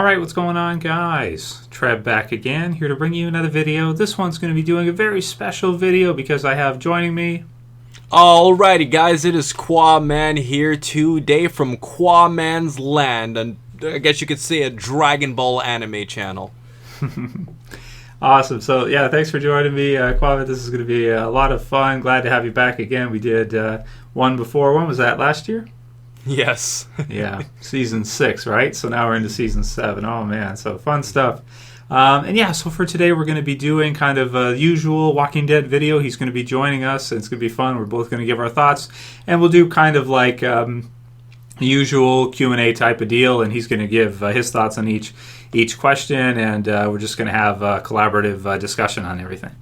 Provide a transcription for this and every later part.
Alright, what's going on, guys? Trev back again, here to bring you another video. This one's going to be doing a very special video because I have joining me... Alrighty, guys, it is Quaaman here today from Qaaman'sLand, and I guess you could say a Dragon Ball anime channel. Awesome. So, yeah, thanks for joining me, Quaaman. This is going to be a lot of fun. Glad to have you back again. We did one before. When was that? Last year? Yes. Yeah, season 6, right? So now we're into season 7. Oh, man. So fun stuff. And yeah, so for today we're going to be doing kind of a usual Walking Dead video. He's going to be joining us, and it's going to be fun. We're both going to give our thoughts, and we'll do kind of like usual Q&A type of deal, and he's going to give his thoughts on each question, and we're just going to have a collaborative discussion on everything.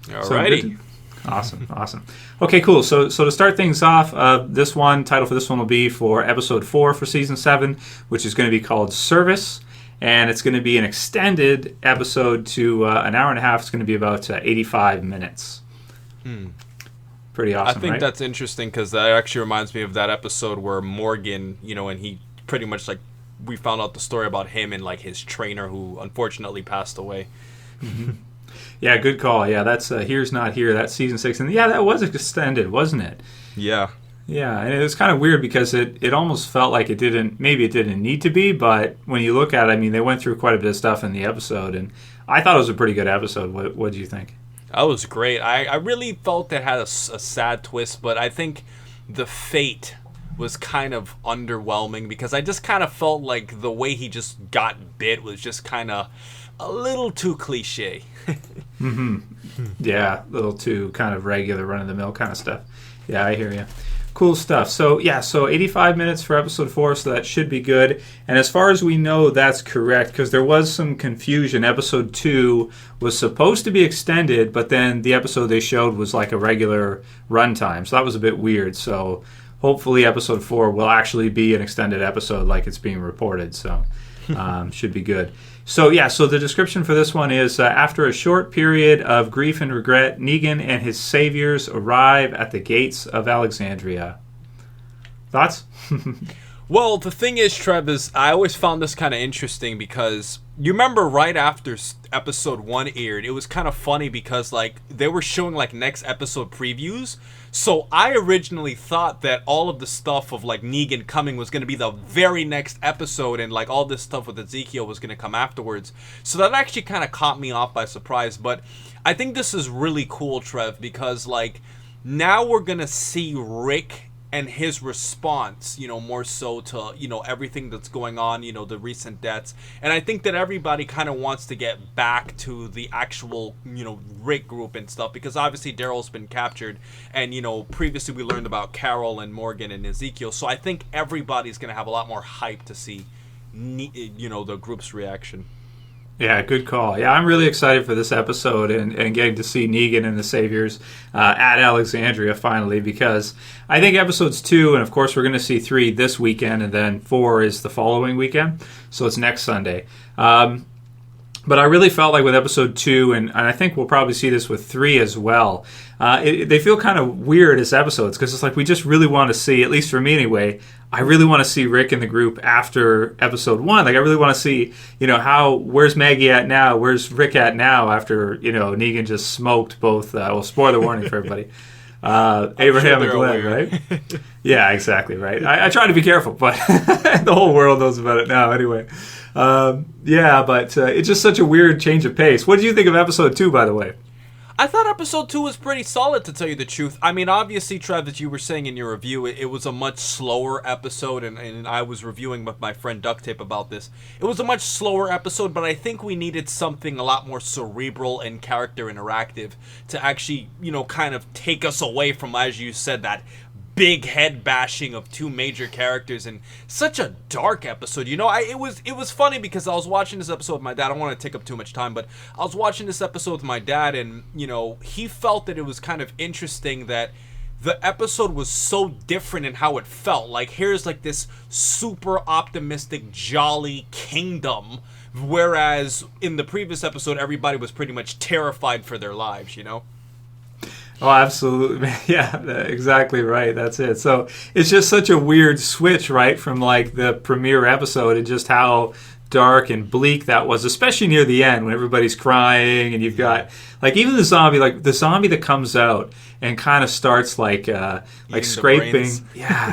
Alrighty. Awesome. Okay, cool. So to start things off, title for this one will be for episode 4 for season 7, which is going to be called Service. And it's going to be an extended episode to an hour and a half. It's going to be about 85 minutes. Pretty awesome, I think right? that's interesting because that actually reminds me of that episode where Morgan, and he pretty much we found out the story about him and his trainer who unfortunately passed away. Mm-hmm. Yeah, good call. Yeah, that's Here's Not Here. That's season 6. And yeah, that was extended, wasn't it? Yeah. Yeah, and it was kind of weird because it almost felt like it didn't need to be, but when you look at it, I mean, they went through quite a bit of stuff in the episode, and I thought it was a pretty good episode. What do you think? That was great. I really felt it had a sad twist, but I think the fate was kind of underwhelming because I just kind of felt like the way he just got bit was just kind of a little too cliche. Mm-hmm. Yeah, a little too kind of regular, run-of-the-mill kind of stuff. Yeah, I hear you. Cool stuff. So 85 minutes for episode 4, so that should be good. And as far as we know, that's correct, because there was some confusion. Episode 2 was supposed to be extended, but then the episode they showed was like a regular runtime, so that was a bit weird. So hopefully episode 4 will actually be an extended episode like it's being reported, so should be good. So the description for this one is, after a short period of grief and regret, Negan and his saviors arrive at the gates of Alexandria. Thoughts? Well, the thing is, Trev, I always found this kind of interesting because you remember right after episode 1 aired, it was kind of funny because they were showing next episode previews. So I originally thought that all of the stuff of Negan coming was going to be the very next episode, and all this stuff with Ezekiel was going to come afterwards. So that actually kind of caught me off by surprise. But I think this is really cool, Trev, because now we're going to see Rick and his response, more so to, everything that's going on, the recent deaths. And I think that everybody kind of wants to get back to the actual, Rick group and stuff, because obviously Daryl's been captured, and, previously we learned about Carol and Morgan and Ezekiel. So I think everybody's going to have a lot more hype to see, the group's reaction. Yeah, good call. Yeah, I'm really excited for this episode and getting to see Negan and the Saviors at Alexandria finally, because I think episodes 2, and of course we're going to see 3 this weekend, and then 4 is the following weekend, so it's next Sunday. But I really felt like with episode 2, and I think we'll probably see this with 3 as well, they feel kind of weird as episodes, because it's we just really want to see, at least for me anyway, I really want to see Rick in the group after episode 1. I really want to see, where's Maggie at now? Where's Rick at now after, Negan just smoked both, spoiler warning for everybody, Abraham and Glen, right? Yeah, exactly, right. I try to be careful, but the whole world knows about it now anyway. But it's just such a weird change of pace. What did you think of episode 2, by the way? I thought episode 2 was pretty solid, to tell you the truth. I mean, obviously, Trev, as you were saying in your review, it was a much slower episode, and I was reviewing with my friend Duct Tape about this. It was a much slower episode, but I think we needed something a lot more cerebral and character interactive to actually, kind of take us away from, as you said, that big head bashing of 2 major characters and such a dark episode. It was funny because I was watching this episode with my dad. I don't want to take up too much time, but I was watching this episode with my dad, and he felt that it was kind of interesting that the episode was so different in how it felt. Here's this super optimistic, jolly kingdom, whereas in the previous episode everybody was pretty much terrified for their lives. Oh, absolutely. Yeah, exactly right. That's it. So it's just such a weird switch, right, from the premiere episode and just how dark and bleak that was, especially near the end when everybody's crying and you've got like even the zombie that comes out and kind of starts like scraping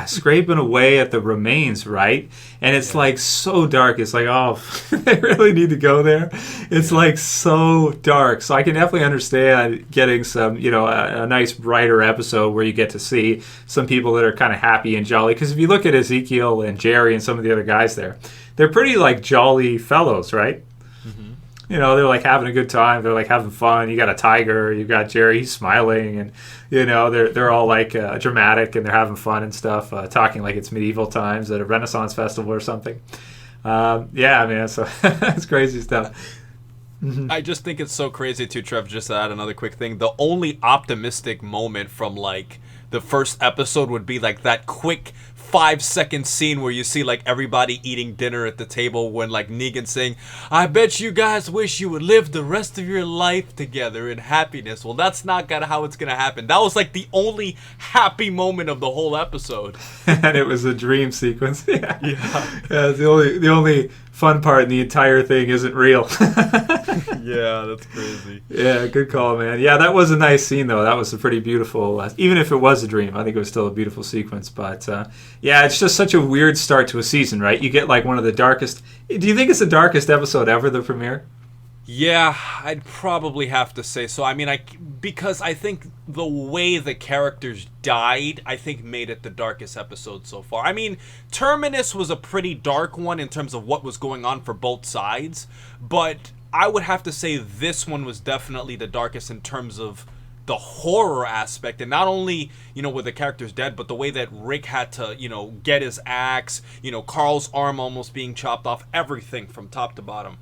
scraping away at the remains, right? And it's like so dark. It's like, oh, they really need to go there. It's like so dark. So I can definitely understand getting some, a nice brighter episode where you get to see some people that are kind of happy and jolly. Because if you look at Ezekiel and Jerry and some of the other guys there, they're pretty like jolly fellows, right? Mm-hmm. They're like having a good time. They're like having fun. You got a tiger. You got Jerry. He's smiling, and they're all like dramatic and they're having fun and stuff, talking like it's medieval times at a Renaissance festival or something. Yeah, man. So it's crazy stuff. Mm-hmm. I just think it's so crazy too, Trev. Just to add another quick thing, the only optimistic moment from like the first episode would be like that quick 5-second scene where you see like everybody eating dinner at the table when like Negan's saying, "I bet you guys wish you would live the rest of your life together in happiness." Well, that's not how it's gonna happen. That was like the only happy moment of the whole episode. And it was a dream sequence. Yeah. The only fun part in the entire thing isn't real. Yeah, that's crazy. Yeah, good call, man. Yeah, that was a nice scene, though. That was a pretty beautiful, even if it was a dream, I think it was still a beautiful sequence. But, yeah, it's just such a weird start to a season, right? You get, like, one of the darkest... Do you think it's the darkest episode ever, the premiere? Yeah, I'd probably have to say so. I mean, because I think the way the characters died, I think made it the darkest episode so far. I mean, Terminus was a pretty dark one in terms of what was going on for both sides, but I would have to say this one was definitely the darkest in terms of the horror aspect, and not only, with the characters dead, but the way that Rick had to, get his axe, Carl's arm almost being chopped off, everything from top to bottom.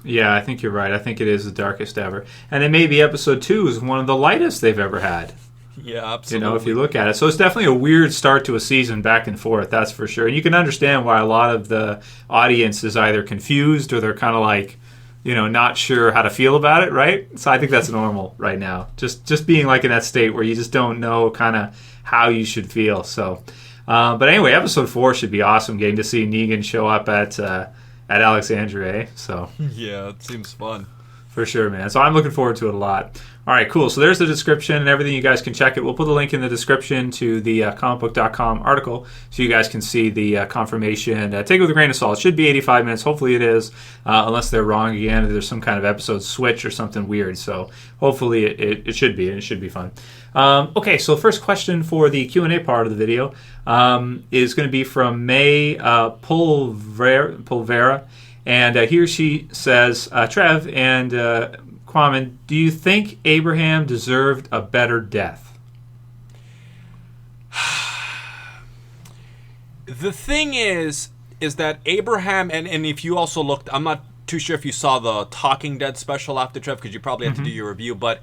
Yeah, I think you're right. I think it is the darkest ever. And then maybe episode 2 is one of the lightest they've ever had. Yeah, absolutely. If you look at it. So it's definitely a weird start to a season back and forth, that's for sure. And you can understand why a lot of the audience is either confused or they're kind of like, not sure how to feel about it, right? So I think that's normal right now. Just being like in that state where you just don't know kind of how you should feel. So, but anyway, episode 4 should be awesome, getting to see Negan show up at Alexandria, so yeah, it seems fun for sure, man. So I'm looking forward to it a lot. All right, cool. So there's the description and everything. You guys can check it. We'll put the link in the description to the comicbook.com article so you guys can see the confirmation. Take it with a grain of salt. It should be 85 minutes. Hopefully it is, unless they're wrong again. There's some kind of episode switch or something weird. So hopefully it should be, and it should be fun. Okay, so the first question for the Q&A part of the video is going to be from Mai Pulvera. And here she says, Trev and Quaaman, do you think Abraham deserved a better death? The thing is that Abraham, and if you also looked, I'm not too sure if you saw the Talking Dead special after, Trev, because you probably had to do your review, but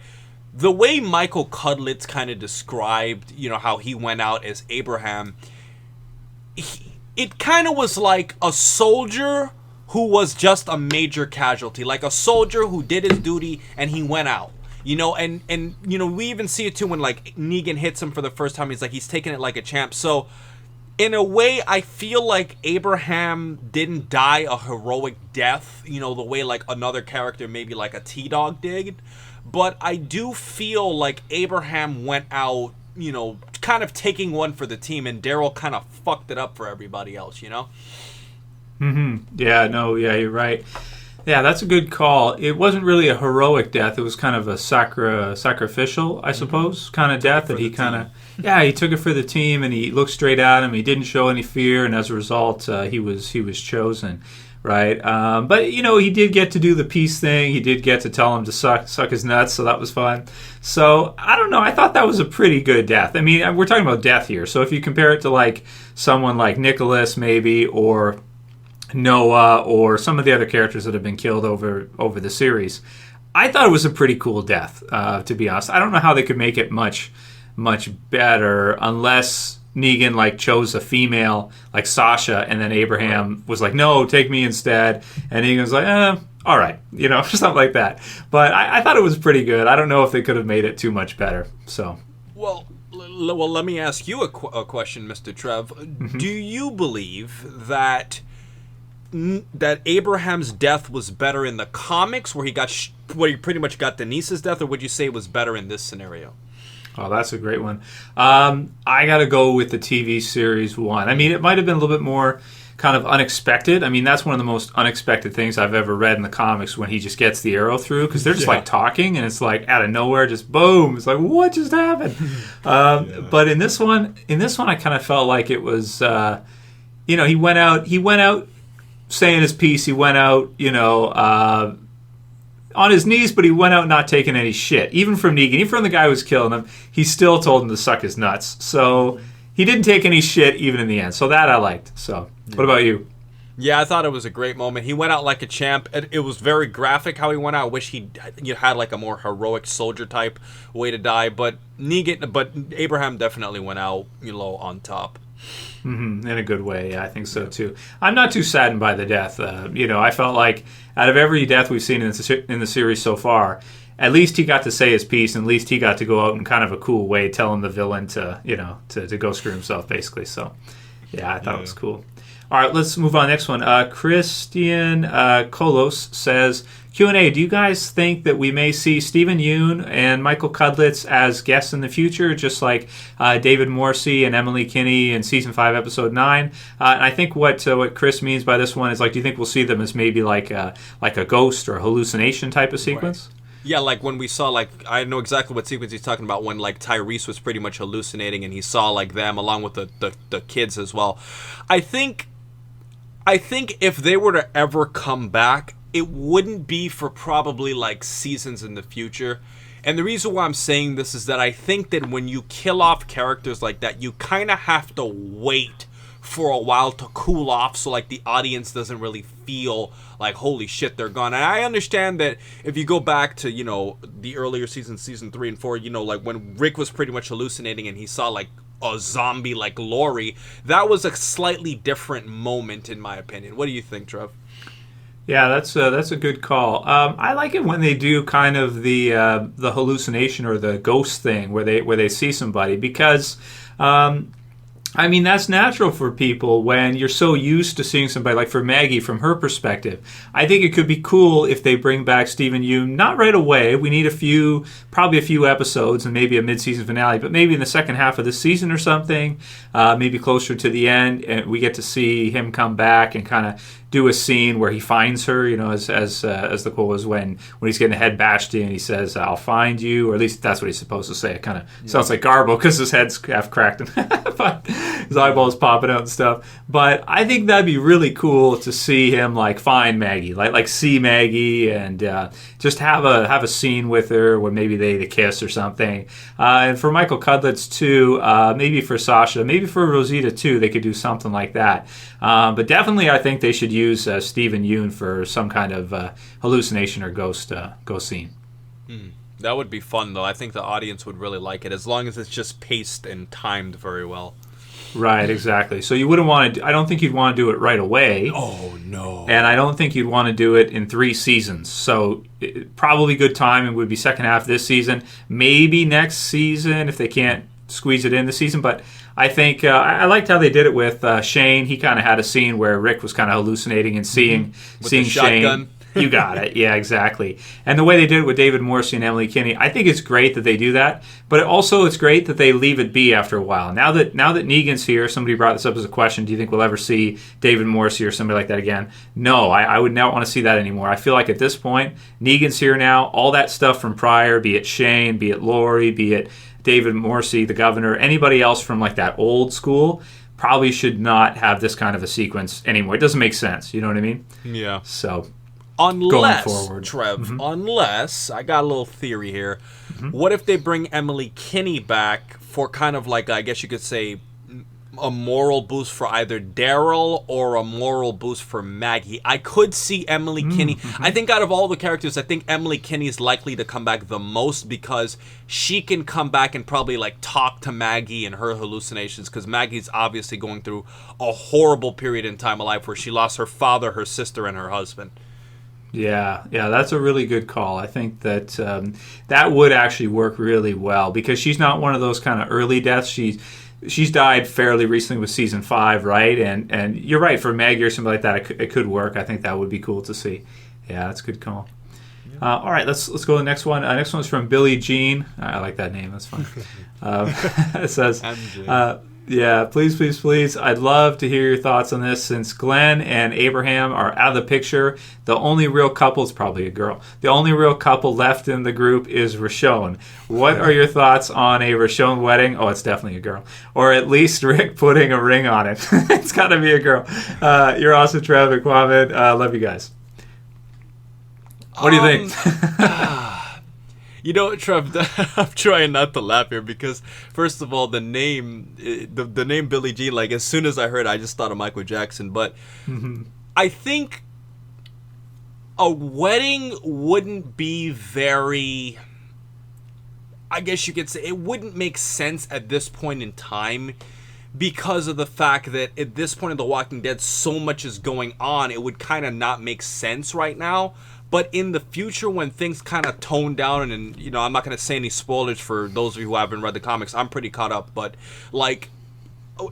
the way Michael Cudlitz kind of described, how he went out as Abraham, it kind of was like a soldier who was just a major casualty, like a soldier who did his duty and he went out, and we even see it too when like Negan hits him for the first time. He's taking it like a champ. So in a way, I feel like Abraham didn't die a heroic death, the way like another character, maybe like a T-Dog did. But I do feel like Abraham went out, kind of taking one for the team, and Daryl kind of fucked it up for everybody else, Mm-hmm. Yeah, you're right. Yeah, that's a good call. It wasn't really a heroic death. It was kind of a sacrificial, I suppose, kind of death that he kind of... Yeah, he took it for the team, and he looked straight at him. He didn't show any fear, and as a result, he was chosen, right? But, he did get to do the peace thing. He did get to tell him to suck his nuts, so that was fun. So, I don't know. I thought that was a pretty good death. I mean, we're talking about death here. So if you compare it to, like, someone like Nicholas, maybe, or Noah, or some of the other characters that have been killed over the series, I thought it was a pretty cool death, to be honest. I don't know how they could make it much better unless Negan like chose a female like Sasha, and then Abraham was like, no, take me instead, and Negan's like, all right, something like that. But I thought it was pretty good. I don't know if they could have made it too much better. So well, let me ask you a question, Mr. Trev. Mm-hmm. Do you believe that that Abraham's death was better in the comics, where he pretty much got Denise's death, or would you say it was better in this scenario? Oh, that's a great one. I got to go with the TV series one. I mean, it might have been a little bit more kind of unexpected. I mean, that's one of the most unexpected things I've ever read in the comics, when he just gets the arrow through, because they're just like talking, and it's like out of nowhere, just boom. It's like, what just happened? But in this one, I kind of felt like it was, he went out saying his piece. He went out, on his knees, but he went out not taking any shit. Even from Negan, even from the guy who was killing him, he still told him to suck his nuts. So he didn't take any shit even in the end. So that I liked. So what about you? Yeah, I thought it was a great moment. He went out like a champ. It was very graphic how he went out. I wish he had like a more heroic soldier type way to die. But Abraham definitely went out, on top. In a good way, yeah, I think so too. I'm not too saddened by the death. I felt like out of every death we've seen in the series so far, at least he got to say his piece, and at least he got to go out in kind of a cool way, telling the villain to go screw himself, basically. So, yeah, I thought it was cool. All right, let's move on. Next one. Krystian Kolos says, Q&A, do you guys think that we may see Steven Yeun and Michael Cudlitz as guests in the future, just like David Morrissey and Emily Kinney in Season 5, Episode 9? And I think what Chris means by this one is, like, do you think we'll see them as maybe like a ghost or a hallucination type of sequence? Right. Yeah, like when we saw, like, I know exactly what sequence he's talking about, when, like, Tyrese was pretty much hallucinating and he saw, like, them along with the kids as well. I think if they were to ever come back, it wouldn't be for probably like seasons in the future. And the reason why I'm saying this is that I think that when you kill off characters like that, you kind of have to wait for a while to cool off, so like the audience doesn't really feel like, holy shit, they're gone. And I understand that if you go back to, the earlier seasons, season 3 and 4, like when Rick was pretty much hallucinating and he saw like a zombie like Lori, that was a slightly different moment in my opinion. What do you think, Trev? Yeah, that's a good call. I like it when they do kind of the hallucination or the ghost thing where they see somebody, because that's natural for people when you're so used to seeing somebody. Like for Maggie, from her perspective, I think it could be cool if they bring back Steven Yeun, not right away. We need probably a few episodes and maybe a mid-season finale, but maybe in the second half of the season or something, maybe closer to the end, and we get to see him come back and kind of do a scene where he finds her, as the quote was when he's getting a head bashed in, he says, "I'll find you," or at least that's what he's supposed to say. It kind of sounds like garble because his head's half cracked and but his eyeballs popping out and stuff. But I think that'd be really cool to see him like find Maggie, like see Maggie, and just have a scene with her where maybe they kiss or something. And for Michael Cudlitz too, maybe for Sasha, maybe for Rosita too, they could do something like that. But definitely, I think they should use Steven Yeun for some kind of hallucination or ghost scene. That would be fun, though. I think the audience would really like it, as long as it's just paced and timed very well. Right, exactly. So you wouldn't want to. I don't think you'd want to do it right away. Oh no! And I don't think you'd want to do it in 3 seasons. So probably good timing would be second half this season, maybe next season if they can't squeeze it in this season. But I think I liked how they did it with Shane. He kind of had a scene where Rick was kind of hallucinating and seeing Shane. Shotgun. You got it. Yeah, exactly. And the way they did it with David Morrissey and Emily Kinney, I think it's great that they do that. But also it's great that they leave it be after a while. Now that Negan's here, somebody brought this up as a question, do you think we'll ever see David Morrissey or somebody like that again? No, I would not want to see that anymore. I feel like at this point, Negan's here now. All that stuff from prior, be it Shane, be it Lori, be it David Morrissey, the governor, anybody else from like that old school, probably should not have this kind of a sequence anymore. It doesn't make sense. You know what I mean? Yeah. So unless, going forward. Trev, unless, I got a little theory here. What if they bring Emily Kinney back for kind of like, I guess you could say, a moral boost for either Daryl or a moral boost for Maggie? I could see Emily Kinney. I think out of all the characters, I think Emily Kinney is likely to come back the most, because she can come back and probably like talk to Maggie and her hallucinations, because Maggie's obviously going through a horrible period in time of life where she lost her father, her sister, and her husband. Yeah, that's a really good call. I think that that would actually work really well, because she's not one of those kind of early deaths. she's died fairly recently with season 5, right? And you're right, for Maggie or something like that, it could work. I think that would be cool to see. Yeah, that's a good call. All right, let's go to the next one. Next one's from Billie Jean. I like that name. That's fun. It says, yeah, please, I'd love to hear your thoughts on this. Since Glen and Abraham are out of the picture, the only real couple is probably a girl. The only real couple left in the group is Richonne. What are your thoughts on a Richonne wedding? Oh, it's definitely a girl. Or at least Rick putting a ring on it. It's got to be a girl. You're awesome, Trev and Quaaman. Love you guys. What do you think? You know what, Trev? I'm trying not to laugh here because, first of all, the name Billie Jean, like, as soon as I heard it, I just thought of Michael Jackson. But I think a wedding wouldn't be very, I guess you could say, it wouldn't make sense at this point in time because of the fact that at this point in The Walking Dead, so much is going on, it would kind of not make sense right now. But in the future, when things kind of tone down, and, you know, I'm not going to say any spoilers for those of you who haven't read the comics. I'm pretty caught up. But, like,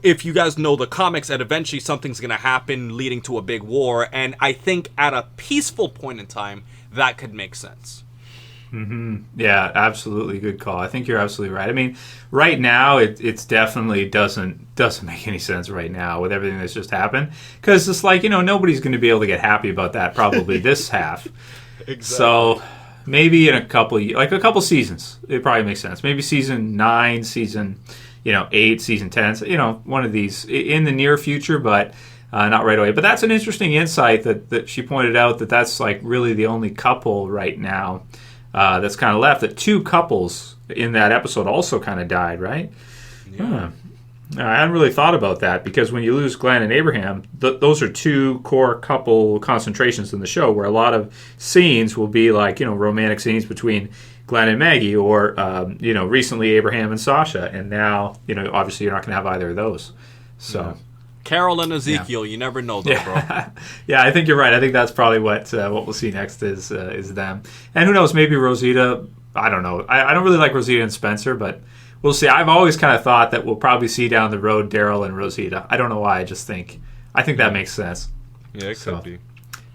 if you guys know the comics, that eventually something's going to happen leading to a big war. And I think at a peaceful point in time, that could make sense. Yeah, absolutely. Good call. I think you're absolutely right. I mean, right now, it's definitely doesn't make any sense right now with everything that's just happened. Because it's like, you know, nobody's going to be able to get happy about that probably this half. Exactly. So maybe in a couple seasons, it probably makes sense. Maybe season 9, season 8, season 10, one of these in the near future, but not right away. But that's an interesting insight that she pointed out, that's like really the only couple right now that's kind of left. That 2 couples in that episode also kind of died, right? Yeah. I hadn't really thought about that, because when you lose Glen and Abraham, those are 2 core couple concentrations in the show, where a lot of scenes will be like, romantic scenes between Glen and Maggie, or recently Abraham and Sasha, and now obviously you're not going to have either of those. So. Carol and Ezekiel, you never know, though, bro. Yeah, I think you're right. I think that's probably what we'll see next is them. And who knows, maybe Rosita. I don't know. I don't really like Rosita and Spencer, but we'll see. I've always kind of thought that we'll probably see down the road Daryl and Rosita. I don't know why. I think that makes sense. Yeah, it could be.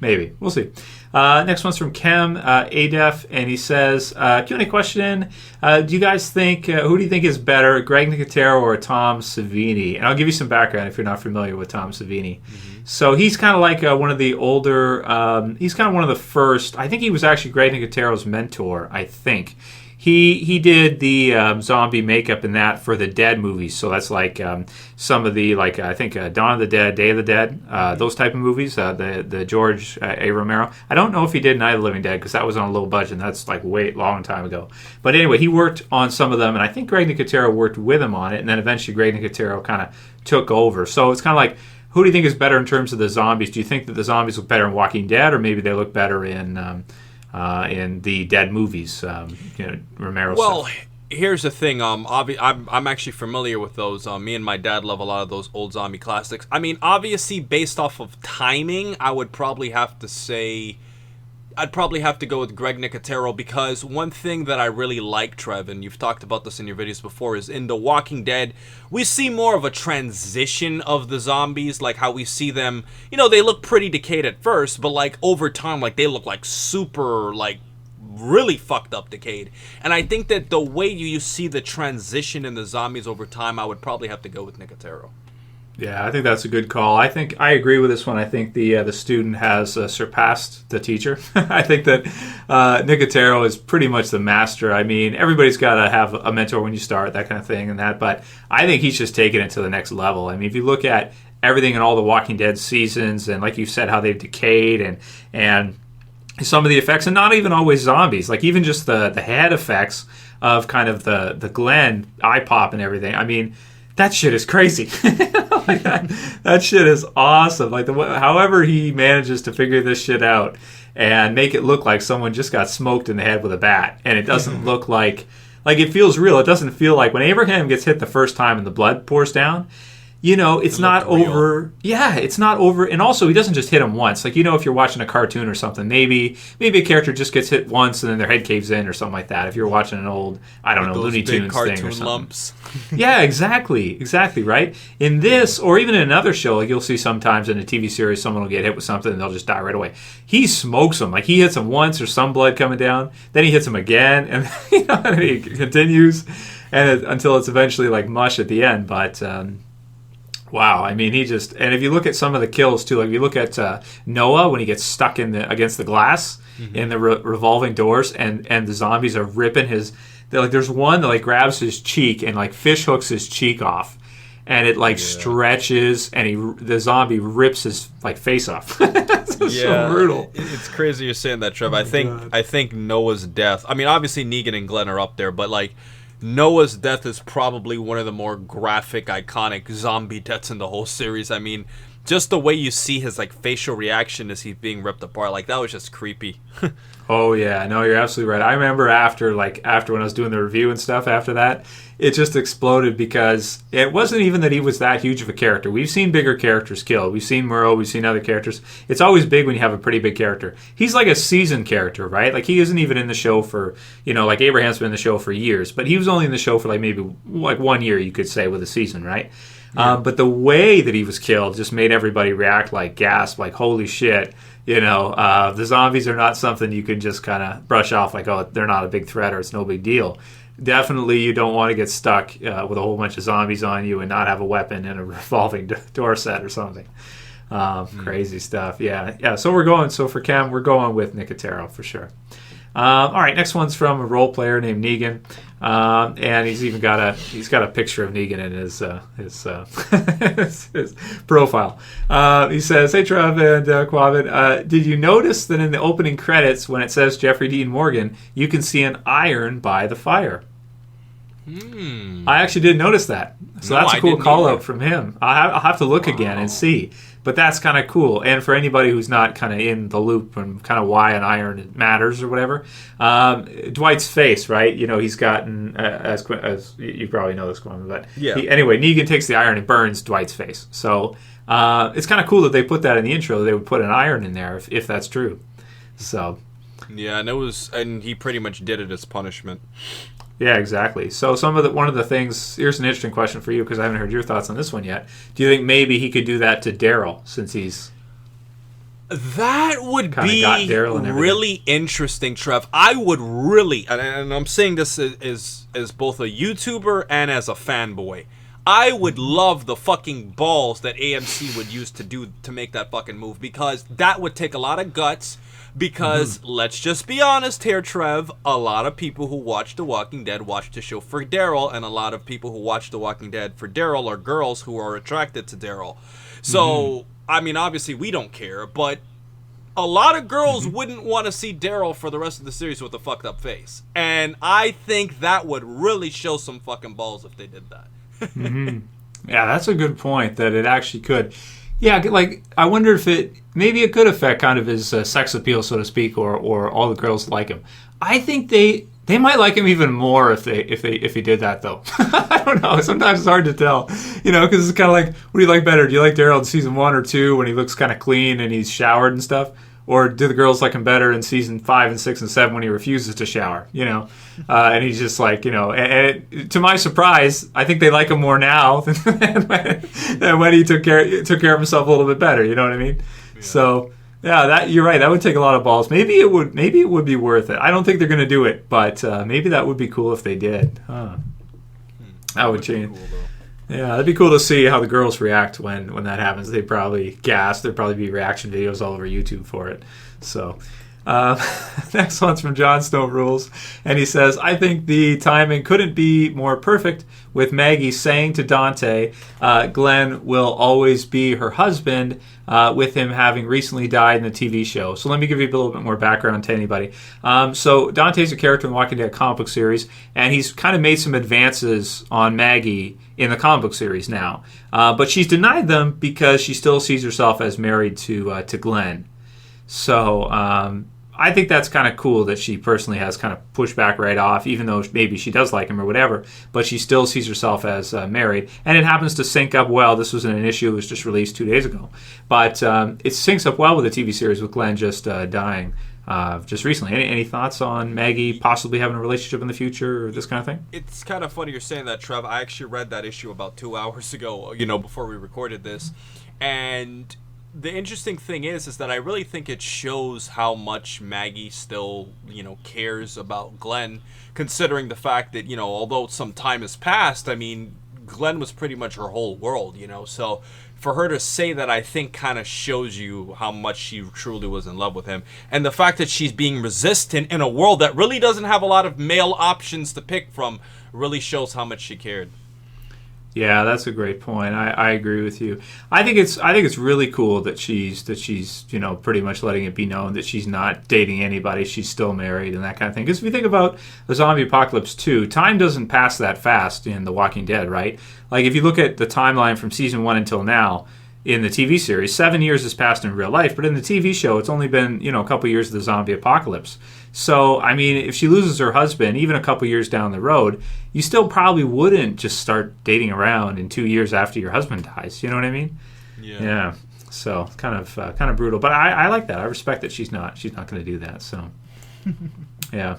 Maybe. We'll see. Next one's from Kem Adef, and he says, Q&A question, do you guys think, who do you think is better, Greg Nicotero or Tom Savini? And I'll give you some background if you're not familiar with Tom Savini. So he's kind of like one of the older, he's kind of one of the first, I think he was actually Greg Nicotero's mentor, I think. He did the zombie makeup in that for the Dead movies. So that's like some of the, like, I think Dawn of the Dead, Day of the Dead, those type of movies, the George A. Romero. I don't know if he did Night of the Living Dead, because that was on a low budget, and that's like long time ago. But anyway, he worked on some of them, and I think Greg Nicotero worked with him on it, and then eventually Greg Nicotero kind of took over. So it's kind of like, who do you think is better in terms of the zombies? Do you think that the zombies look better in Walking Dead, or maybe they look better in the Dead movies, Romero Well, stuff? Here's the thing. I'm actually familiar with those. Me and my dad love a lot of those old zombie classics. I mean, obviously, based off of timing, I'd probably have to go with Greg Nicotero, because one thing that I really like, Trev, and you've talked about this in your videos before, is in The Walking Dead, we see more of a transition of the zombies, like how we see them, they look pretty decayed at first, but like over time, like they look like super, like really fucked up decayed. And I think that the way you see the transition in the zombies over time, I would probably have to go with Nicotero. Yeah, I think that's a good call. I think I agree with this one. I think the student has surpassed the teacher. I think that Nicotero is pretty much the master. I mean, everybody's got to have a mentor when you start, that kind of thing, but I think he's just taken it to the next level. I mean, if you look at everything in all the Walking Dead seasons, and like you said, how they've decayed, and some of the effects, and not even always zombies, like even just the head effects of kind of the Glen eye pop and everything. I mean, that shit is crazy. Like that shit is awesome. Like however he manages to figure this shit out and make it look like someone just got smoked in the head with a bat, and it doesn't look like it feels real. It doesn't feel like when Abraham gets hit the first time and the blood pours down, it's not over. Yeah, it's not over. And also, he doesn't just hit him once. Like, if you're watching a cartoon or something, maybe a character just gets hit once and then their head caves in or something like that. If you're watching an old, I don't know, Looney Tunes thing or something. Lumps. Yeah, exactly, right? In this, or even in another show, like you'll see sometimes in a TV series, someone will get hit with something and they'll just die right away. He smokes them. Like, he hits him once, there's some blood coming down, then he hits him again, and and he continues until it's eventually like mush at the end. But wow, I mean, and if you look at some of the kills too, like if you look at Noah when he gets stuck against the glass in the revolving doors, and the zombies are ripping there's one that like grabs his cheek and like fish hooks his cheek off, and it like stretches, and the zombie rips his like face off. It's so brutal. It's crazy you're saying that, Trev. I think Noah's death. I mean, obviously Negan and Glen are up there, but like, Noah's death is probably one of the more graphic, iconic zombie deaths in the whole series. I mean, just the way you see his like facial reaction as he's being ripped apart, like that was just creepy. Oh yeah, no, you're absolutely right. I remember after when I was doing the review and stuff after that, it just exploded because it wasn't even that he was that huge of a character. We've seen bigger characters killed. We've seen Murrow, we've seen other characters. It's always big when you have a pretty big character. He's like a seasoned character, right? Like he isn't even in the show for, like Abraham's been in the show for years, but he was only in the show for like maybe like 1 year, you could say, with a season, right? Yeah. But the way that he was killed just made everybody react, like gasp, like holy shit. The zombies are not something you can just kind of brush off like, oh, they're not a big threat or it's no big deal. Definitely you don't want to get stuck with a whole bunch of zombies on you and not have a weapon and a revolving door set or something. Crazy stuff. Yeah. So for Cam, we're going with Nicotero for sure. All right, next one's from a role player named Negan, and he's even got a picture of Negan in his profile. He says, "Hey Trev and Quaaman, did you notice that in the opening credits when it says Jeffrey Dean Morgan, you can see an iron by the fire?" I actually did notice that, so that's a cool call out from him. I'll have to look again and see. But that's kind of cool. And for anybody who's not kind of in the loop and kind of why an iron matters or whatever, Dwight's face, right? He's gotten, as you probably know this, Quaaman, but anyway, Negan takes the iron and burns Dwight's face. So it's kind of cool that they put that in the intro. They would put an iron in there if that's true. So yeah, and he pretty much did it as punishment. Yeah, exactly. So one of the things, here's an interesting question for you because I haven't heard your thoughts on this one yet. Do you think maybe he could do that to Daryl since he's that would be really interesting, Trev. I would really, and I'm saying this as both a YouTuber and as a fanboy, I would love the fucking balls that AMC would use to make that fucking move, because that would take a lot of guts. Because, let's just be honest here, Trev, a lot of people who watch The Walking Dead watch the show for Daryl, and a lot of people who watch The Walking Dead for Daryl are girls who are attracted to Daryl. So, I mean, obviously we don't care, but a lot of girls wouldn't want to see Daryl for the rest of the series with a fucked up face. And I think that would really show some fucking balls if they did that. Yeah, that's a good point, that it actually could. Yeah, like, I wonder if maybe it could affect kind of his sex appeal, so to speak, or all the girls like him. I think they might like him even more if he did that, though. I don't know. Sometimes it's hard to tell, because it's kind of like, what do you like better? Do you like Daryl in season 1 or 2 when he looks kind of clean and he's showered and stuff? Or do the girls like him better in season 5 and 6 and 7 when he refuses to shower, and he's just like, and to my surprise, I think they like him more now than when he took care of himself a little bit better, you know what I mean? Yeah. So, yeah, that you're right. That would take a lot of balls. Maybe it would be worth it. I don't think they're going to do it, but maybe that would be cool if they did. That would change. Cool, yeah, that'd be cool to see how the girls react when that happens. They'd probably gasp. There'd probably be reaction videos all over YouTube for it. So, next one's from John Snow Rules, and he says, I think the timing couldn't be more perfect with Maggie saying to Dante, Glenn will always be her husband, with him having recently died in the TV show. So let me give you a little bit more background to anybody. So Dante's a character in the Walking Dead comic book series, and he's kind of made some advances on Maggie in the comic book series now. But she's denied them because she still sees herself as married to Glenn. So I think that's kind of cool that she personally has kind of pushed back right off, even though maybe she does like him or whatever, but she still sees herself as married. And it happens to sync up well. This wasn't an issue. It was just released 2 days ago. But it syncs up well with the TV series with Glen just dying just recently. Any thoughts on Maggie possibly having a relationship in the future or this kind of thing? It's kind of funny you're saying that, Trev. I actually read that issue about 2 hours ago, before we recorded this. And the interesting thing is that I really think it shows how much Maggie still, cares about Glen, considering the fact that, although some time has passed, I mean, Glen was pretty much her whole world, So for her to say that, I think kind of shows you how much she truly was in love with him. And the fact that she's being resistant in a world that really doesn't have a lot of male options to pick from really shows how much she cared. Yeah, that's a great point. I agree with you. I think it's really cool that she's pretty much letting it be known that she's not dating anybody. She's still married and that kind of thing. Because if you think about the zombie apocalypse 2, time doesn't pass that fast in The Walking Dead, right? Like if you look at the timeline from season 1 until now in the TV series, 7 years has passed in real life, but in the TV show, it's only been a couple years of the zombie apocalypse. So, I mean, if she loses her husband, even a couple years down the road, you still probably wouldn't just start dating around in 2 years after your husband dies. You know what I mean? Yeah. So, kind of brutal. But I like that. I respect that she's not going to do that. So, yeah.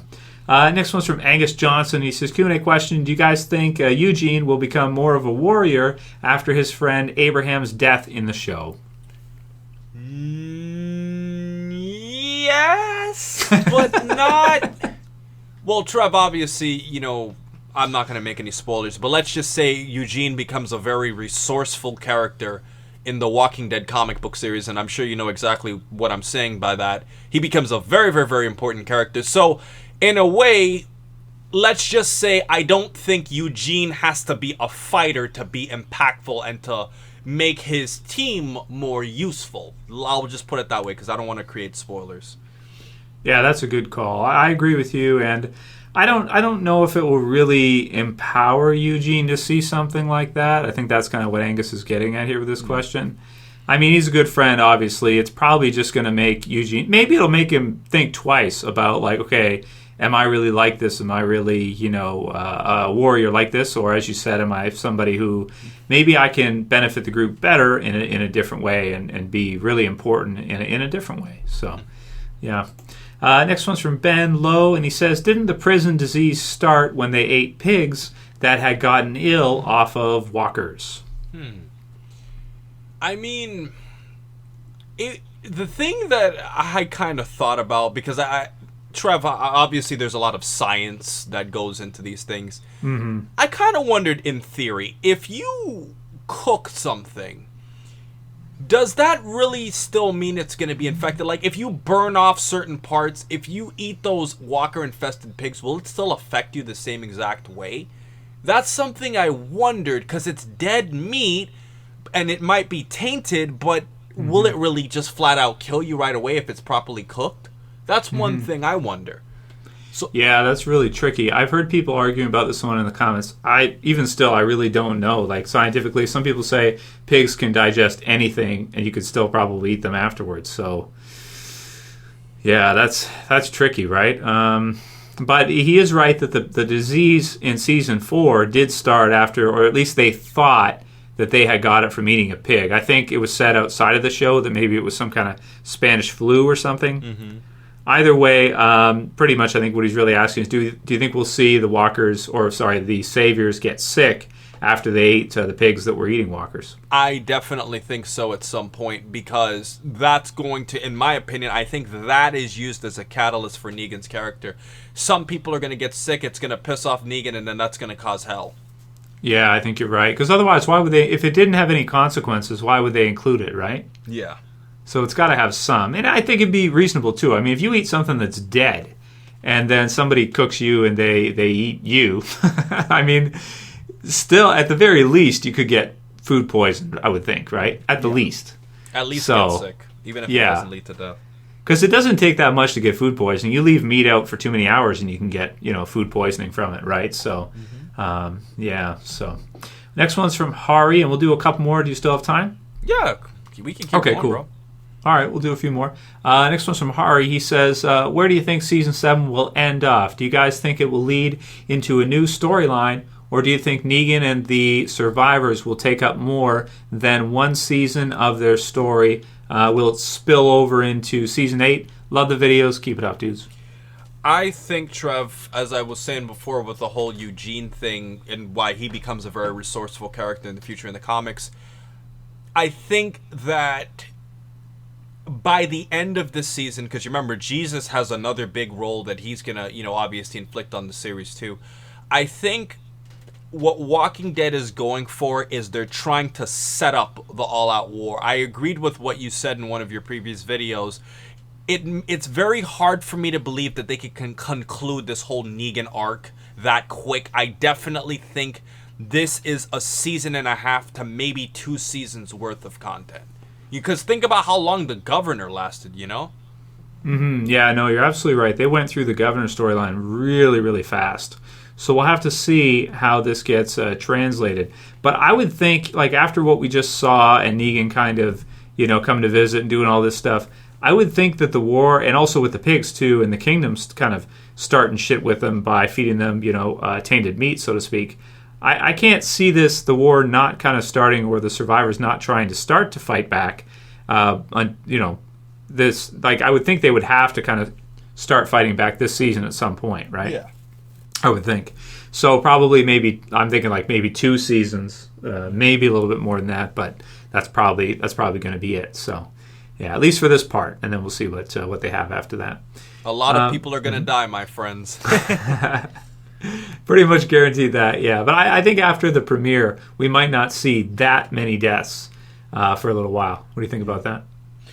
Next one's from Angus Johnson. He says, Q&A question, do you guys think Eugene will become more of a warrior after his friend Abraham's death in the show? Yes, but not... Well, Trev, obviously, I'm not going to make any spoilers, but let's just say Eugene becomes a very resourceful character in the Walking Dead comic book series, and I'm sure you know exactly what I'm saying by that. He becomes a very, very, very important character. So, in a way, let's just say I don't think Eugene has to be a fighter to be impactful and to make his team more useful. I'll just put it that way because I don't want to create spoilers. Yeah, that's a good call. I agree with you, and I don't know if it will really empower Eugene to see something like that. I think that's kind of what Angus is getting at here with this question. I mean, he's a good friend, obviously. It's probably just going to make Eugene... Maybe it'll make him think twice about, like, okay, am I really like this? Am I really, a warrior like this? Or, as you said, am I somebody who maybe I can benefit the group better in a different way and be really important in a different way? So, yeah. Next one's from Ben Lowe, and he says, didn't the prison disease start when they ate pigs that had gotten ill off of walkers? I mean, the thing that I kind of thought about, because Trev, obviously there's a lot of science that goes into these things. Mm-hmm. I kind of wondered, in theory, if you cook something, does that really still mean it's going to be infected? Like, if you burn off certain parts, if you eat those walker-infested pigs, will it still affect you the same exact way? That's something I wondered, because it's dead meat, and it might be tainted, but will it really just flat out kill you right away if it's properly cooked? That's one thing I wonder. So, yeah, that's really tricky. I've heard people arguing about this one in the comments. I really don't know. Like, scientifically, some people say pigs can digest anything, and you could still probably eat them afterwards. So, yeah, that's tricky, right? But he is right that the disease in season 4 did start after, or at least they thought that they had got it from eating a pig. I think it was said outside of the show that maybe it was some kind of Spanish flu or something. Mm-hmm. Either way, pretty much I think what he's really asking is, do you think we'll see the saviors get sick after they ate the pigs that were eating walkers? I definitely think so at some point, because that's going to, in my opinion, I think that is used as a catalyst for Negan's character. Some people are going to get sick, it's going to piss off Negan, and then that's going to cause hell. Yeah, I think you're right. Because otherwise, why would they, if it didn't have any consequences, why would they include it, right? Yeah. So it's got to have some. And I think it'd be reasonable, too. I mean, if you eat something that's dead, and then somebody cooks you and they eat you, I mean, still, at the very least, you could get food poisoned, I would think, right? At the least. At least get sick, even if it doesn't lead to death. Because it doesn't take that much to get food poisoning. You leave meat out for too many hours and you can get, food poisoning from it, right? So, so. Next one's from Hari, and we'll do a couple more. Do you still have time? Yeah, we can keep going, cool. bro. All right, we'll do a few more. Next one's from Hari. He says, where do you think Season 7 will end off? Do you guys think it will lead into a new storyline, or do you think Negan and the survivors will take up more than one season of their story? Will it spill over into Season 8? Love the videos. Keep it up, dudes. I think, Trev, as I was saying before with the whole Eugene thing and why he becomes a very resourceful character in the future in the comics, I think that by the end of this season, because you remember, Jesus has another big role that he's going to, obviously inflict on the series too. I think what Walking Dead is going for is they're trying to set up the all-out war. I agreed with what you said in one of your previous videos. It's very hard for me to believe that they can conclude this whole Negan arc that quick. I definitely think this is a season and a half to maybe 2 seasons worth of content. Because think about how long the Governor lasted, Mm-hmm. Yeah, no, you're absolutely right. They went through the Governor storyline really, really fast. So we'll have to see how this gets translated. But I would think, like, after what we just saw and Negan kind of, coming to visit and doing all this stuff, I would think that the war, and also with the pigs too, and the kingdoms kind of starting shit with them by feeding them, tainted meat, so to speak. I can't see the war not kind of starting, or the survivors not trying to start to fight back. This, like, I would think they would have to kind of start fighting back this season at some point, right? Yeah. I would think. So probably I'm thinking like maybe 2 seasons, maybe a little bit more than that, but that's probably going to be it. So. Yeah, at least for this part, and then we'll see what they have after that. A lot of people are going to die, my friends. Pretty much guaranteed that, yeah. But I think after the premiere, we might not see that many deaths for a little while. What do you think about that?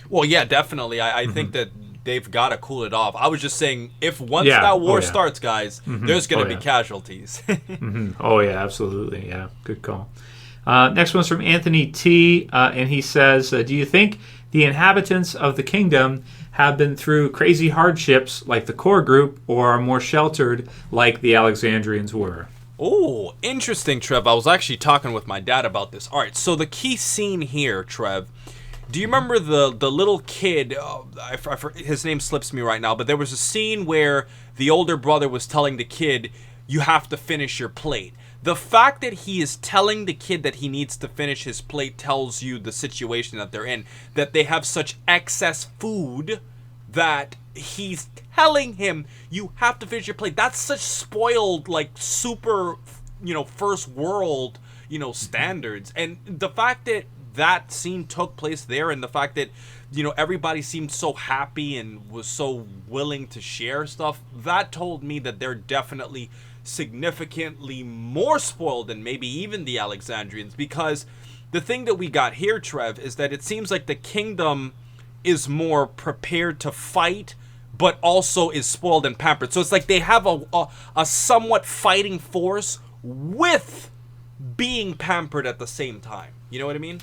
Well, yeah, definitely. I think that they've got to cool it off. I was just saying, once that war starts, guys, there's going to be casualties. Oh, yeah, absolutely. Yeah, good call. Next one's from Anthony T., and he says, do you think the inhabitants of the kingdom have been through crazy hardships like the core group, or are more sheltered like the Alexandrians were? Oh, interesting, Trev. I was actually talking with my dad about this. All right, so the key scene here, Trev, do you remember the little kid, his name slips me right now, but there was a scene where the older brother was telling the kid, you have to finish your plate. The fact that he is telling the kid that he needs to finish his plate tells you the situation that they're in. That they have such excess food that he's telling him, you have to finish your plate. That's such spoiled, like, super, first world, standards. And the fact that that scene took place there, and the fact that, everybody seemed so happy and was so willing to share stuff, that told me that they're definitely significantly more spoiled than maybe even the Alexandrians, because the thing that we got here, Trev, is that it seems like the kingdom is more prepared to fight, but also is spoiled and pampered. So it's like they have a somewhat fighting force with being pampered at the same time. You know what I mean?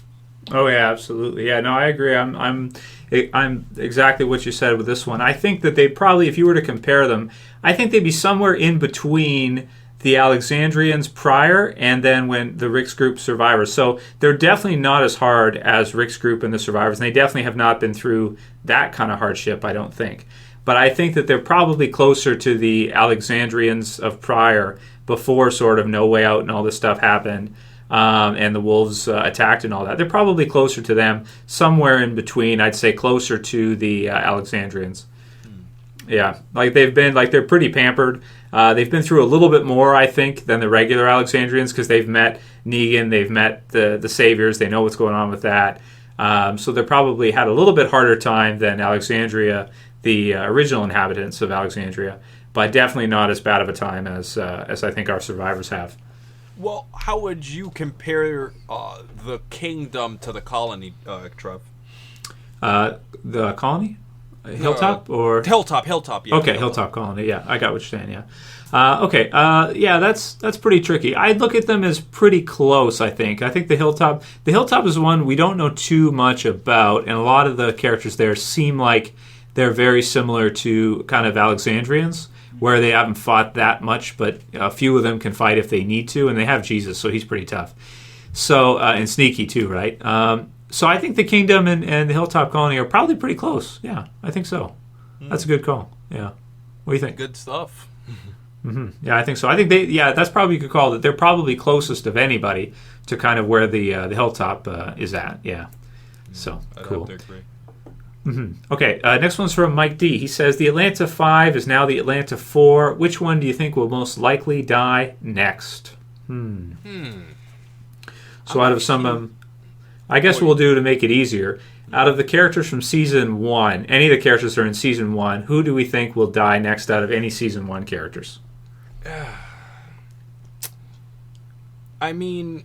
Oh yeah, absolutely. Yeah, no, I agree. I'm exactly what you said with this one. I think that they probably, if you were to compare them, I think they'd be somewhere in between the Alexandrians prior and then when the Rick's group survivors. So they're definitely not as hard as Rick's group and the survivors, and they definitely have not been through that kind of hardship, I don't think. But I think that they're probably closer to the Alexandrians of prior, before sort of No Way Out and all this stuff happened. And the wolves attacked and all that. They're probably closer to them, somewhere in between. I'd say closer to the Alexandrians. Yeah, like they're pretty pampered. They've been through a little bit more, I think, than the regular Alexandrians, because they've met Negan, they've met the Saviors, they know what's going on with that. So they probably had a little bit harder time than Alexandria, the original inhabitants of Alexandria, but definitely not as bad of a time as I think our survivors have. Well, how would you compare the kingdom to the colony, Trev? The colony? Hilltop or Hilltop? Yeah. Okay, Hilltop colony. Yeah, I got what you're saying. Yeah. Okay. Yeah, that's pretty tricky. I'd look at them as pretty close. I think the Hilltop is one we don't know too much about, and a lot of the characters there seem like they're very similar to kind of Alexandrians, where they haven't fought that much, but a few of them can fight if they need to, and they have Jesus, so he's pretty tough. So and sneaky too, right? So I think the Kingdom and the Hilltop Colony are probably pretty close. Yeah, I think so. That's a good call. Yeah. What do you think? Good stuff. Yeah, I think so. I think that's probably a good call. That they're probably closest of anybody to kind of where the Hilltop is at. Yeah. So, cool. I'd have to agree. Okay, next one's from Mike D. He says, the Atlanta 5 is now the Atlanta 4. Which one do you think will most likely die next? So out of some... I guess we'll do to make it easier. Out of the characters from Season 1, any of the characters that are in Season 1, who do we think will die next out of any Season 1 characters? I mean,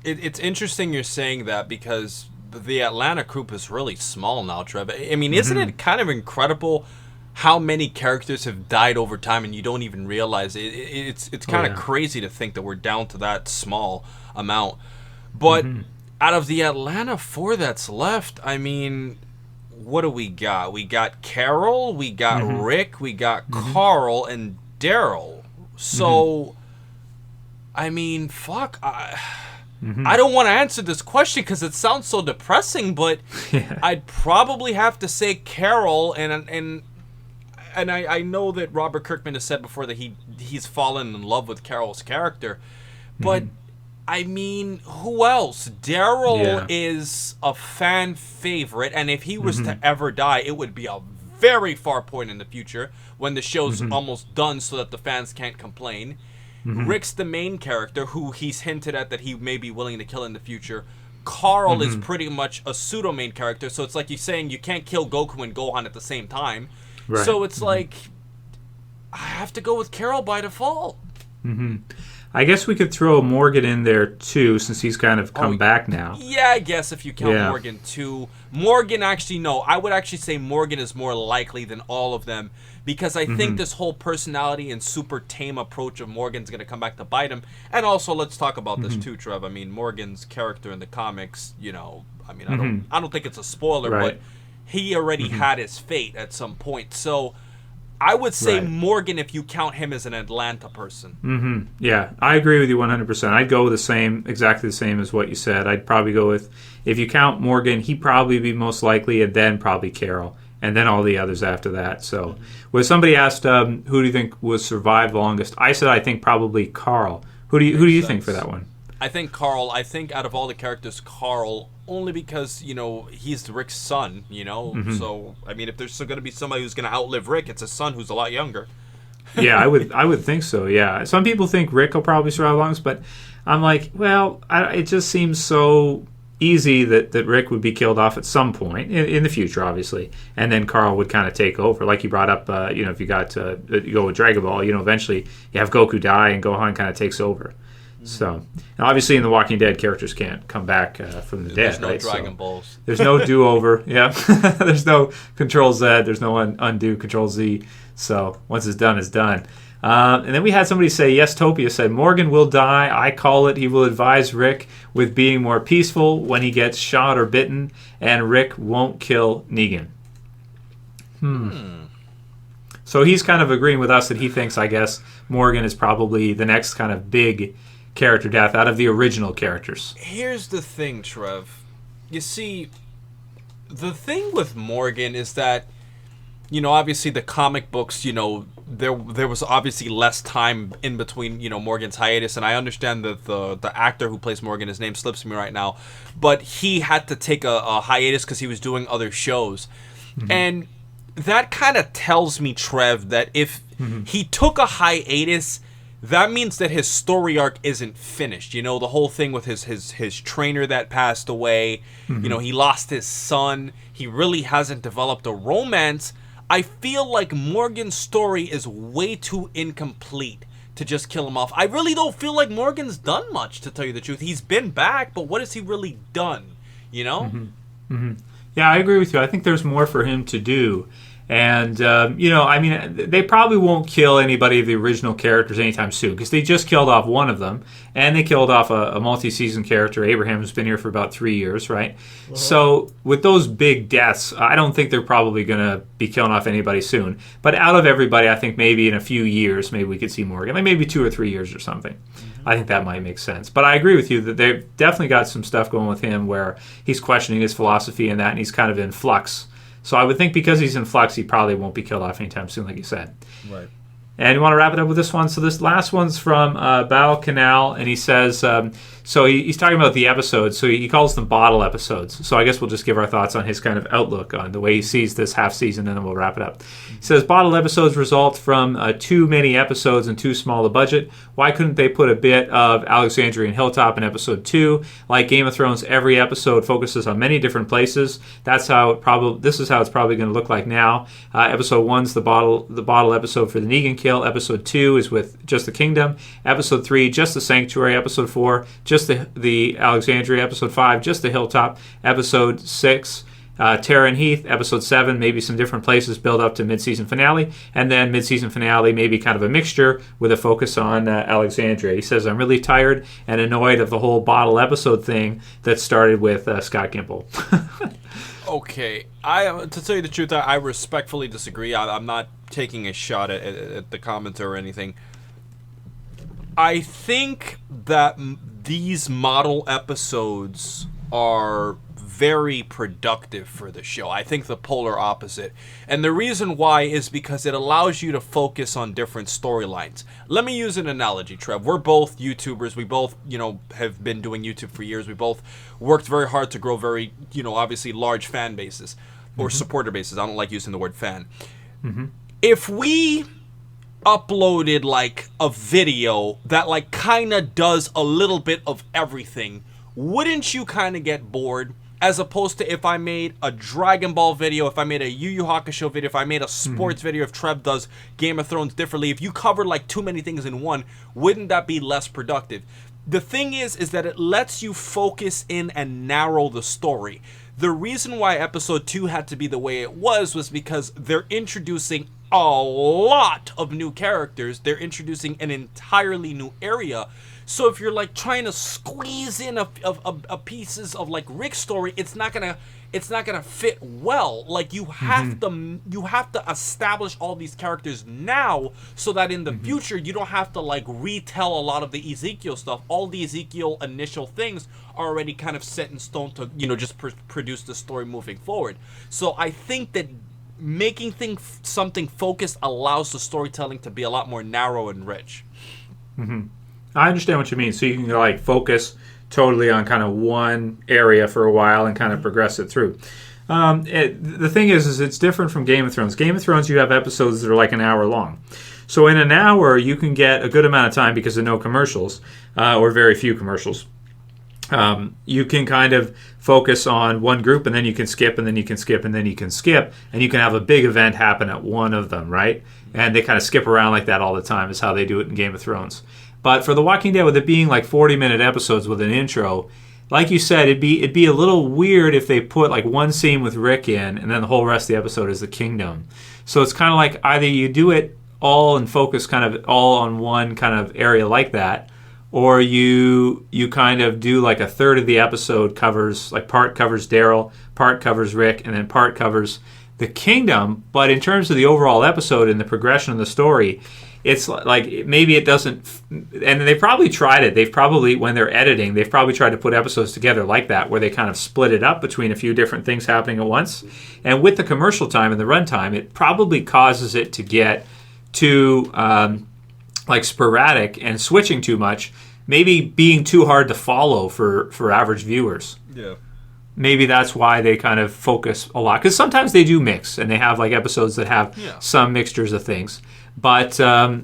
it's interesting you're saying that because the Atlanta group is really small now, Trev. I mean, isn't it kind of incredible how many characters have died over time and you don't even realize it? It's kind of crazy to think that we're down to that small amount. But out of the Atlanta 4 that's left, I mean, what do we got? We got Carol, we got Rick, we got Carl, and Daryl. So, I mean, fuck. I don't want to answer this question because it sounds so depressing, but I'd probably have to say Carol, and I know that Robert Kirkman has said before that he's fallen in love with Carol's character, but I mean, who else? Daryl is a fan favorite, and if he was to ever die, it would be a very far point in the future when the show's almost done so that the fans can't complain. Rick's the main character who he's hinted at that he may be willing to kill in the future. Carl is pretty much a pseudo main character, so it's like you're saying you can't kill Goku and Gohan at the same time. Right. So it's like I have to go with Carol by default. I guess we could throw Morgan in there too, since he's kind of come back now. Yeah, I guess if you count Morgan too. Morgan, actually, no. I would actually say Morgan is more likely than all of them because I think this whole personality and super tame approach of Morgan's going to come back to bite him. And also, let's talk about this too, Trev. I mean, Morgan's character in the comics, you know, I mean, I don't think it's a spoiler, but he already had his fate at some point. So I would say Morgan if you count him as an Atlanta person. Yeah, I agree with you 100%. I'd go with exactly the same as what you said. I'd probably go with, if you count Morgan, he'd probably be most likely, and then probably Carol, and then all the others after that. So, when somebody asked, who do you think will survive longest? I said I think probably Carl. Who do you think for that one? I think Carl. I think out of all the characters, Carl, only because, you know, he's Rick's son, you know? So, I mean, if there's going to be somebody who's going to outlive Rick, it's his son who's a lot younger. Yeah, I would think so, yeah. Some people think Rick will probably survive longest, but I'm like, well, it just seems so easy that Rick would be killed off at some point, in the future, obviously, and then Carl would kind of take over. Like you brought up, you know, if you go with Dragon Ball, you know, eventually you have Goku die and Gohan kind of takes over. So, obviously, in The Walking Dead, characters can't come back from the dead. There's no Dragon Balls. There's no do-over. Yeah, there's no Control Z. There's no undo Control Z. So once it's done, it's done. And then we had somebody say, yes, Topia said, Morgan will die. I call it. He will advise Rick with being more peaceful when he gets shot or bitten, and Rick won't kill Negan. So he's kind of agreeing with us that he thinks, I guess, Morgan is probably the next kind of big character death out of the original characters. Here's the thing, Trev. You see, the thing with Morgan is that, you know, obviously the comic books, you know, there was obviously less time in between, you know, Morgan's hiatus, and I understand that the actor who plays Morgan, his name slips me right now, but he had to take a hiatus because he was doing other shows. And that kind of tells me, Trev, that if he took a hiatus, that means that his story arc isn't finished. You know, the whole thing with his trainer that passed away, you know, he lost his son, he really hasn't developed a romance. I feel like Morgan's story is way too incomplete to just kill him off. I really don't feel like Morgan's done much, to tell you the truth. He's been back, but what has he really done, you know? Yeah, I agree with you. I think there's more for him to do. And, you know, I mean, they probably won't kill anybody of the original characters anytime soon because they just killed off one of them, and they killed off a multi-season character. Abraham has been here for about 3 years, right? So with those big deaths, I don't think they're probably going to be killing off anybody soon. But out of everybody, I think maybe in a few years, maybe we could see Morgan, like maybe 2 or 3 years or something. I think that might make sense. But I agree with you that they've definitely got some stuff going with him where he's questioning his philosophy and that, and he's kind of in flux. So I would think because he's in flux, he probably won't be killed off anytime soon, like you said. Right. And you want to wrap it up with this one? So this last one's from Bal Canal, and he says, so he's talking about the episodes, so he calls them bottle episodes. So I guess we'll just give our thoughts on his kind of outlook on the way he sees this half season, and then we'll wrap it up. He says, bottle episodes result from too many episodes and too small a budget. Why couldn't they put a bit of Alexandria and Hilltop in episode 2? Like Game of Thrones, every episode focuses on many different places. This is how it's probably going to look like now. Episode 1's the bottle episode for the Negan kill. Episode 2 is with just the Kingdom. Episode 3, just the Sanctuary. Episode 4, just the Alexandria. Episode 5, just the Hilltop. Episode 6, Tara and Heath. Episode 7, maybe some different places build up to mid-season finale. And then mid-season finale, maybe kind of a mixture with a focus on Alexandria. He says, I'm really tired and annoyed of the whole bottle episode thing that started with Scott Gimple. Okay, to tell you the truth, I respectfully disagree. I'm not taking a shot at the commenter or anything. I think that these model episodes are very productive for the show. I think the polar opposite. And the reason why is because it allows you to focus on different storylines. Let me use an analogy, Trev. We're both YouTubers. We both, have been doing YouTube for years. We both worked very hard to grow very, obviously large fan bases or supporter bases. I don't like using the word fan. Mm-hmm. If we uploaded like a video that like kind of does a little bit of everything, wouldn't you kind of get bored? As opposed to if I made a Dragon Ball video, if I made a Yu Yu Hakusho video, if I made a sports video, if Trev does Game of Thrones differently, if you covered like too many things in one, wouldn't that be less productive? The thing is that it lets you focus in and narrow the story. The reason why episode 2 had to be the way it was because they're introducing a lot of new characters. They're introducing an entirely new area. So if you're like trying to squeeze in a pieces of like Rick's story, it's not gonna fit well. Like you have to establish all these characters now, so that in the future you don't have to like retell a lot of the Ezekiel stuff. All the Ezekiel initial things are already kind of set in stone to just produce the story moving forward. So I think that making something focused allows the storytelling to be a lot more narrow and rich. Mm-hmm. I understand what you mean. So you can like focus totally on kind of one area for a while and kind of progress it through. The thing is it's different from Game of Thrones. Game of Thrones, you have episodes that are like an hour long. So in an hour, you can get a good amount of time because of no commercials or very few commercials. You can kind of focus on one group, and then you can skip, and then you can skip, and then you can skip, and you can have a big event happen at one of them, right? And they kind of skip around like that all the time is how they do it in Game of Thrones. But for The Walking Dead, with it being like 40-minute episodes with an intro, like you said, it'd be a little weird if they put like one scene with Rick in, and then the whole rest of the episode is the Kingdom. So it's kind of like either you do it all and focus kind of all on one kind of area like that, or you kind of do like a third of the episode covers, like part covers Daryl, part covers Rick, and then part covers the Kingdom. But in terms of the overall episode and the progression of the story, it's like maybe it doesn't, and they probably tried it. They've probably, when they're editing, they've probably tried to put episodes together like that, where they kind of split it up between a few different things happening at once. And with the commercial time and the runtime, it probably causes it to get too like sporadic and switching too much, maybe being too hard to follow for average viewers. Yeah. Maybe that's why they kind of focus a lot, because sometimes they do mix and they have like episodes that have some mixtures of things. But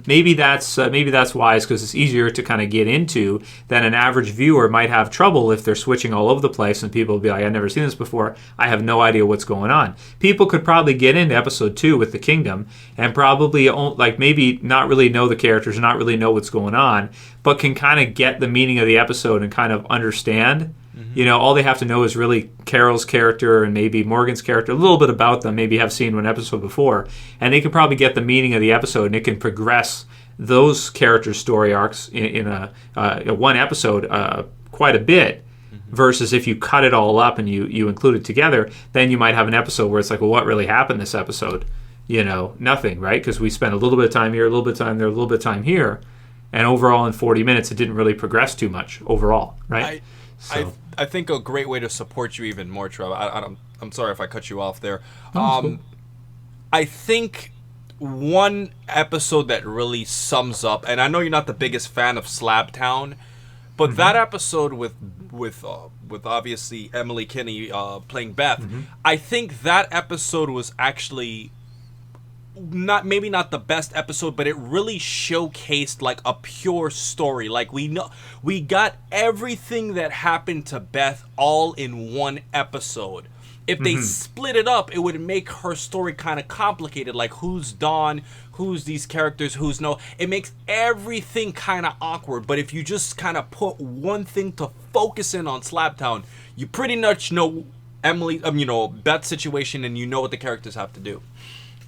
maybe that's wise, because it's easier to kind of get into than an average viewer might have trouble if they're switching all over the place and people will be like, I've never seen this before. I have no idea what's going on. People could probably get into episode 2 with the Kingdom and probably like maybe not really know the characters, not really know what's going on, but can kind of get the meaning of the episode and kind of understand. All they have to know is really Carol's character and maybe Morgan's character, a little bit about them, maybe have seen one episode before, and they can probably get the meaning of the episode, and it can progress those characters' story arcs in a one episode quite a bit, versus if you cut it all up and you include it together, then you might have an episode where it's like, well, what really happened this episode? Nothing, right? Because we spent a little bit of time here, a little bit of time there, a little bit of time here. And overall, in 40 minutes, it didn't really progress too much overall, right? I think a great way to support you even more, Trev. I'm sorry if I cut you off there. Cool. I think one episode that really sums up, and I know you're not the biggest fan of Slabtown, but that episode with obviously Emily Kinney playing Beth, I think that episode was actually maybe not the best episode, but it really showcased like a pure story. Like we got everything that happened to Beth all in one episode. If they split it up, it would make her story kind of complicated. Like who's Dawn, who's these characters, who's no. It makes everything kind of awkward. But if you just kind of put one thing to focus in on Slabtown, you pretty much know Beth's situation, and you know what the characters have to do.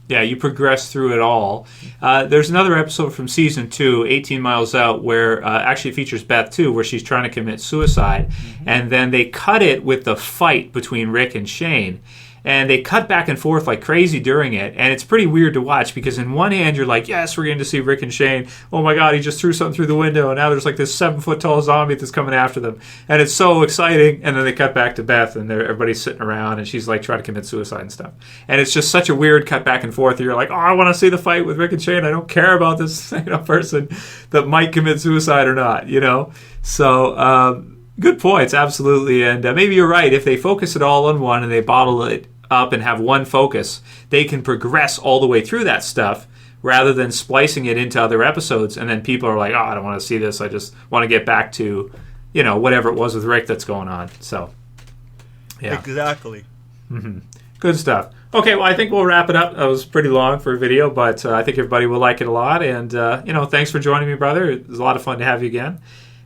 Yeah, you progress through it all. There's another episode from season 2, 18 Miles Out, where actually features Beth too, where she's trying to commit suicide. And then they cut it with the fight between Rick and Shane. And they cut back and forth like crazy during it. And it's pretty weird to watch because in one hand you're like, yes, we're getting to see Rick and Shane. Oh my God, he just threw something through the window. And now there's like this 7-foot-tall zombie that's coming after them. And it's so exciting. And then they cut back to Beth and everybody's sitting around and she's like trying to commit suicide and stuff. And it's just such a weird cut back and forth. You're like, oh, I want to see the fight with Rick and Shane. I don't care about this person that might commit suicide or not, So, good points, absolutely. And maybe you're right. If they focus it all on one and they bottle it up and have one focus, they can progress all the way through that stuff rather than splicing it into other episodes. And then people are like, oh, I don't want to see this. I just want to get back to, whatever it was with Rick that's going on. So, yeah. Exactly. Good stuff. Okay, well, I think we'll wrap it up. That was pretty long for a video, but I think everybody will like it a lot. And, thanks for joining me, brother. It was a lot of fun to have you again.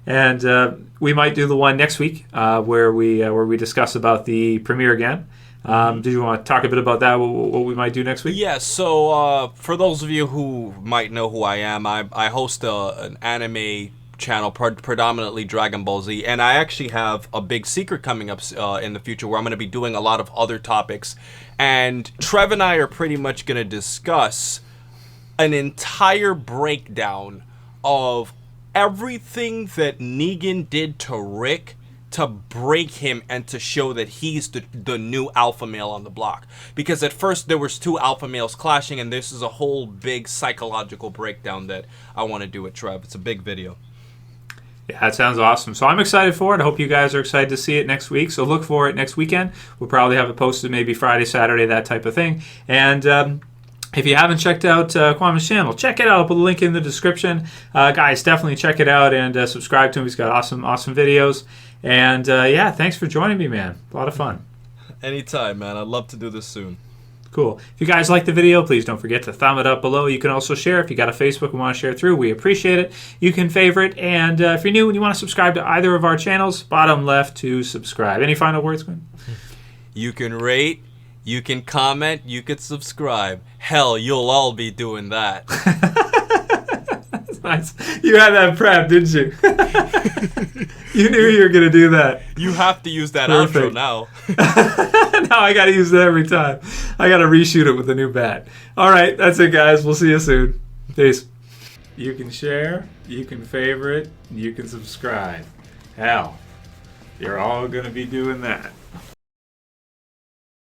And we might do the one next week where we discuss about the premiere again. Do you want to talk a bit about that, what we might do next week? Yeah, so for those of you who might know who I am, I host an anime channel, predominantly Dragon Ball Z, and I actually have a big secret coming up in the future where I'm going to be doing a lot of other topics. And Trev and I are pretty much going to discuss an entire breakdown of everything that Negan did to Rick to break him and to show that he's the new alpha male on the block. Because at first there was two alpha males clashing, and this is a whole big psychological breakdown that I want to do with Trev. It's a big video. Yeah, that sounds awesome. So I'm excited for it. I hope you guys are excited to see it next week. So look for it next weekend. We'll probably have it posted maybe Friday, Saturday, that type of thing. And if you haven't checked out Quaaman's channel, check it out. I'll put a link in the description. Guys, definitely check it out and subscribe to him. He's got awesome videos. And thanks for joining me, man. A lot of fun. Anytime, man. I'd love to do this soon. Cool. If you guys like the video, please don't forget to thumb it up below. You can also share if you got a Facebook and want to share through. We appreciate it. You can favorite. And if you're new and you want to subscribe to either of our channels, bottom left to subscribe. Any final words, Gwen? You can rate, you can comment, you can subscribe. Hell, you'll all be doing that. Nice. You had that prep, didn't you? You knew you were going to do that. You have to use that Perfect. outro now. Now I got to use it every time. I got to reshoot it with a new bat. All right, that's it, guys. We'll see you soon. Peace. You can share, you can favorite, you can subscribe. Hell, you're all going to be doing that.